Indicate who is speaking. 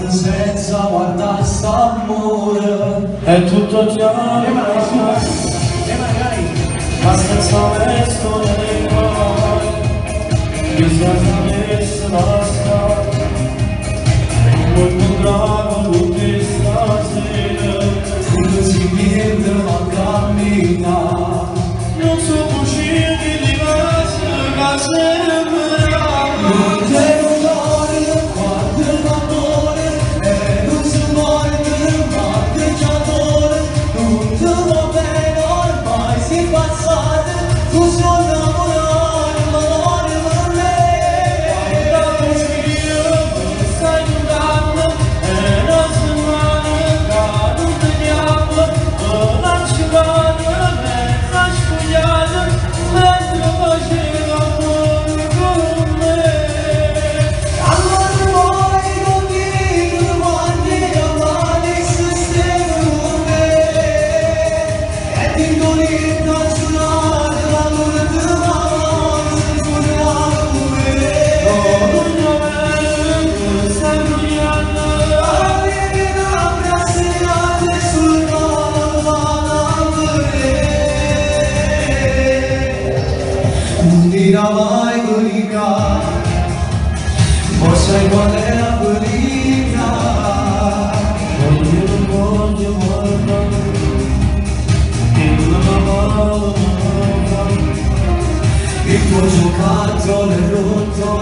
Speaker 1: senza guardare st'amore è tutto chiaro e magari ma senza questo nei cuori bisogna messo la storia molto bravo tutti stasera così niente ma cammina non so uscire di casa ma sembra non te lo muore quando l'amore e non si muore ma che c'è amore non te lo bene ormai si è passato tu sono innamorato amore per me quando io stai andando e non si muore non teniamo non ci vado mezza sfogliata mentre faceva amore con me allora vuoi non dire quante amare se stai con me e ti indolito a suonare l'amore dell'amore se suoniamo come non è stai vogliando avere una brasiliana sul non dirà mai verità, ma sai qual è la verità? Voglio il tuo giocattolo è rotto